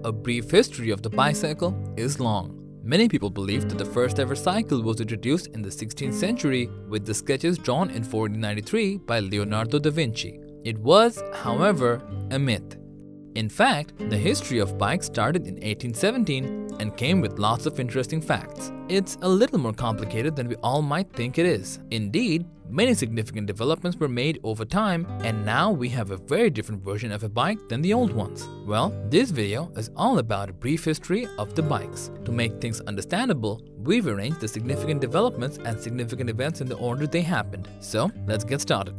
A brief history of the bicycle is long. Many people believe that the first ever cycle was introduced in the 16th century with the sketches drawn in 1493 by Leonardo da Vinci. It was, however, a myth. In fact, the history of bikes started in 1817 and came with lots of interesting facts. It's a little more complicated than we all might think it is. Indeed, many significant developments were made over time, and now we have a very different version of a bike than the old ones. Well, this video is all about a brief history of the bikes. To make things understandable, we've arranged the significant developments and significant events in the order they happened. So, let's get started.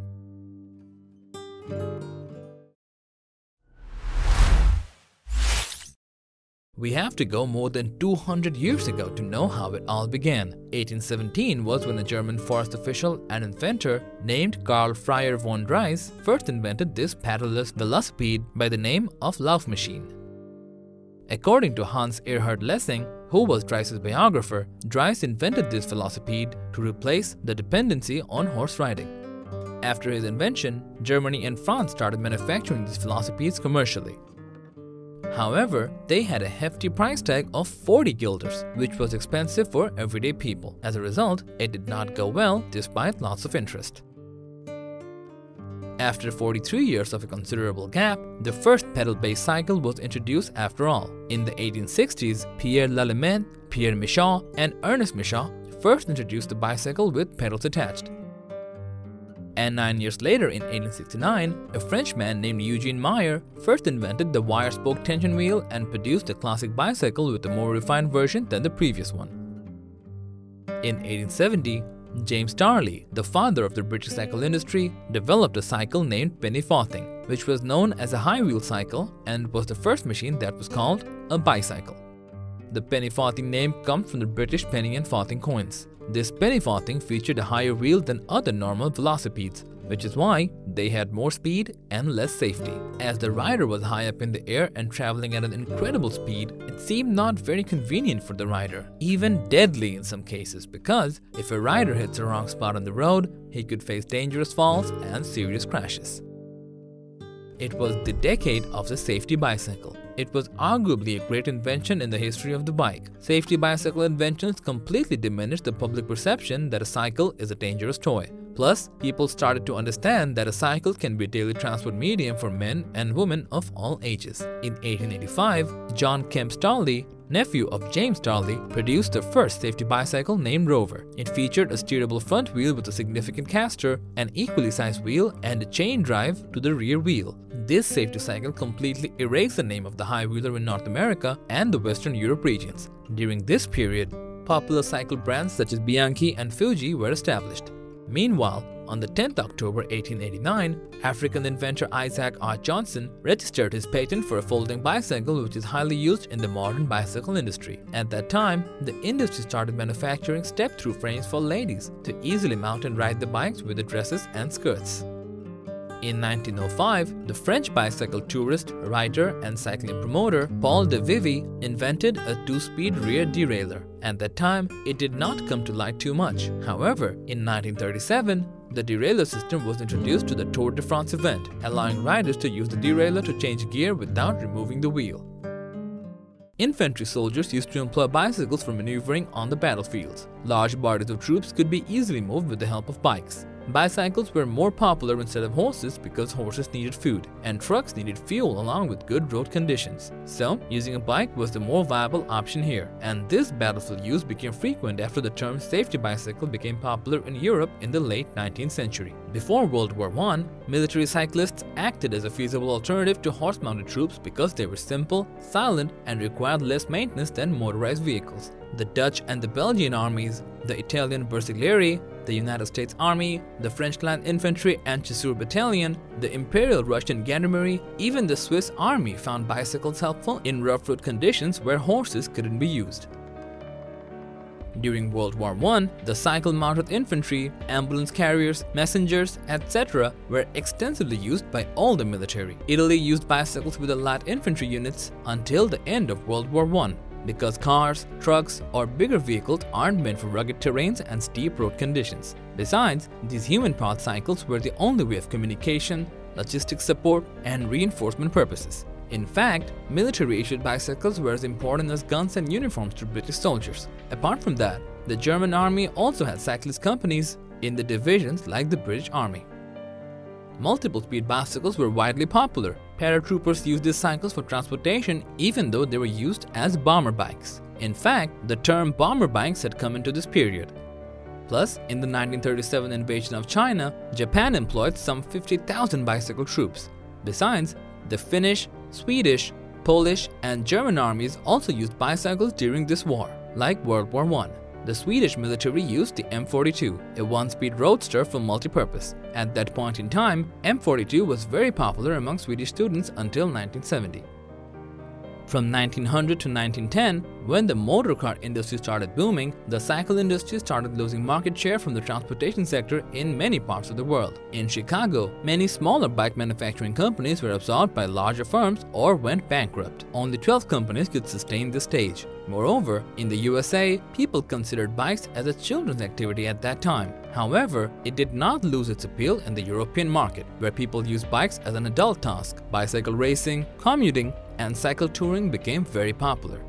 We have to go more than 200 years ago to know how it all began. 1817 was when a German forest official and inventor named Karl Frier von Drais first invented this paddleless velocipede by the name of Laufmaschine. According to Hans Erhard Lessing, who was Drais' biographer, Drais invented this velocipede to replace the dependency on horse riding. After his invention, Germany and France started manufacturing these velocipedes commercially. However, they had a hefty price tag of 40 guilders, which was expensive for everyday people. As a result, it did not go well despite lots of interest. After 43 years of a considerable gap, the first pedal-based cycle was introduced after all. In the 1860s, Pierre Lallement, Pierre Michaud, and Ernest Michaud first introduced the bicycle with pedals attached. And 9 years later, in 1869, a Frenchman named Eugene Meyer first invented the wire-spoke tension wheel and produced a classic bicycle with a more refined version than the previous one. In 1870, James Starley, the father of the British cycle industry, developed a cycle named penny farthing, which was known as a high-wheel cycle and was the first machine that was called a bicycle. The penny farthing name comes from the British penny and farthing coins. This penny farthing featured a higher wheel than other normal velocipedes, which is why they had more speed and less safety. As the rider was high up in the air and traveling at an incredible speed, it seemed not very convenient for the rider, even deadly in some cases, because if a rider hits the wrong spot on the road, he could face dangerous falls and serious crashes. It was the decade of the safety bicycle. It was arguably a great invention in the history of the bike. Safety bicycle inventions completely diminished the public perception that a cycle is a dangerous toy. Plus, people started to understand that a cycle can be a daily transport medium for men and women of all ages. In 1885, John Kemp Starley, nephew of James Starley, produced the first safety bicycle named Rover. It featured a steerable front wheel with a significant caster, an equally sized wheel, and a chain drive to the rear wheel. This safety cycle completely erased the name of the high-wheeler in North America and the Western Europe regions. During this period, popular cycle brands such as Bianchi and Fuji were established. Meanwhile, on the 10th October 1889, African inventor Isaac R. Johnson registered his patent for a folding bicycle which is highly used in the modern bicycle industry. At that time, the industry started manufacturing step-through frames for ladies to easily mount and ride the bikes with the dresses and skirts. In 1905, the French bicycle tourist, rider, and cycling promoter Paul de Vivy invented a two-speed rear derailleur. At that time, it did not come to light too much. However, in 1937, the derailleur system was introduced to the Tour de France event, allowing riders to use the derailleur to change gear without removing the wheel. Infantry soldiers used to employ bicycles for maneuvering on the battlefields. Large bodies of troops could be easily moved with the help of bikes. Bicycles were more popular instead of horses because horses needed food and trucks needed fuel along with good road conditions. So, using a bike was the more viable option here, and this battlefield use became frequent after the term safety bicycle became popular in Europe in the late 19th century. Before World War I, military cyclists acted as a feasible alternative to horse-mounted troops because they were simple, silent, and required less maintenance than motorized vehicles. The Dutch and the Belgian armies, the Italian Bersaglieri, the United States Army, the French Land Infantry and Chasseur Battalion, the Imperial Russian Gendarmerie, even the Swiss Army found bicycles helpful in rough road conditions where horses couldn't be used. During World War I, the cycle-mounted infantry, ambulance carriers, messengers, etc. were extensively used by all the military. Italy used bicycles with the light infantry units until the end of World War I. Because cars, trucks, or bigger vehicles aren't meant for rugged terrains and steep road conditions. Besides, these human-powered cycles were the only way of communication, logistics support, and reinforcement purposes. In fact, military-issued bicycles were as important as guns and uniforms to British soldiers. Apart from that, the German army also had cyclist companies in the divisions like the British Army. Multiple-speed bicycles were widely popular. Paratroopers used these cycles for transportation even though they were used as bomber bikes. In fact, the term bomber bikes had come into this period. Plus, in the 1937 invasion of China, Japan employed some 50,000 bicycle troops. Besides, the Finnish, Swedish, Polish, and German armies also used bicycles during this war, like World War I. The Swedish military used the M42, a one-speed roadster for multi-purpose. At that point in time, M42 was very popular among Swedish students until 1970. From 1900 to 1910, when the motor car industry started booming, the cycle industry started losing market share from the transportation sector in many parts of the world. In Chicago, many smaller bike manufacturing companies were absorbed by larger firms or went bankrupt. Only 12 companies could sustain this stage. Moreover, in the USA, people considered bikes as a children's activity at that time. However, it did not lose its appeal in the European market, where people used bikes as an adult task. Bicycle racing, commuting, and cycle touring became very popular.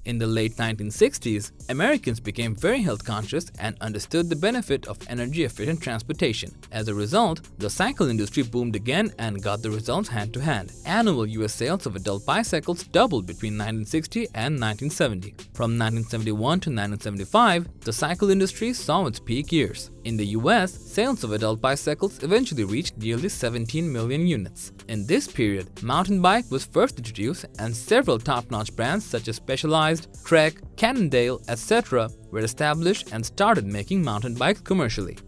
In the late 1960s, Americans became very health conscious and understood the benefit of energy-efficient transportation. As a result, the cycle industry boomed again and got the results hand to hand. Annual US sales of adult bicycles doubled between 1960 and 1970. From 1971 to 1975, the cycle industry saw its peak years. In the US, sales of adult bicycles eventually reached nearly 17 million units. In this period, mountain bike was first introduced and several top-notch brands such as Specialized, Trek, Cannondale, etc. were established and started making mountain bikes commercially.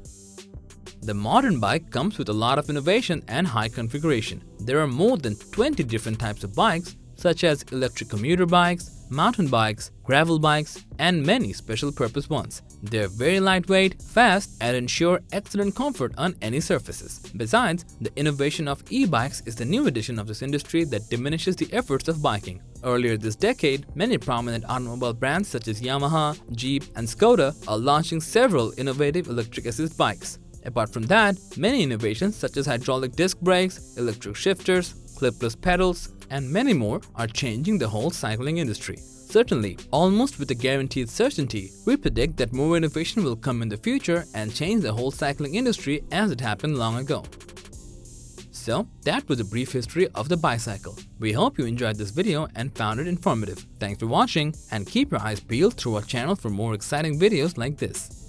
The modern bike comes with a lot of innovation and high configuration. There are more than 20 different types of bikes such as electric commuter bikes, mountain bikes, gravel bikes, and many special purpose ones. They are very lightweight, fast, and ensure excellent comfort on any surfaces. Besides, the innovation of e-bikes is the new addition of this industry that diminishes the efforts of biking. Earlier this decade, many prominent automobile brands such as YAMAHA, Jeep, and Skoda are launching several innovative electric assist bikes. Apart from that, many innovations such as hydraulic disc brakes, electric shifters, clipless pedals, and many more are changing the whole cycling industry. Certainly, almost with a guaranteed certainty, we predict that more innovation will come in the future and change the whole cycling industry as it happened long ago. So, that was a brief history of the bicycle. We hope you enjoyed this video and found it informative. Thanks for watching, and keep your eyes peeled through our channel for more exciting videos like this.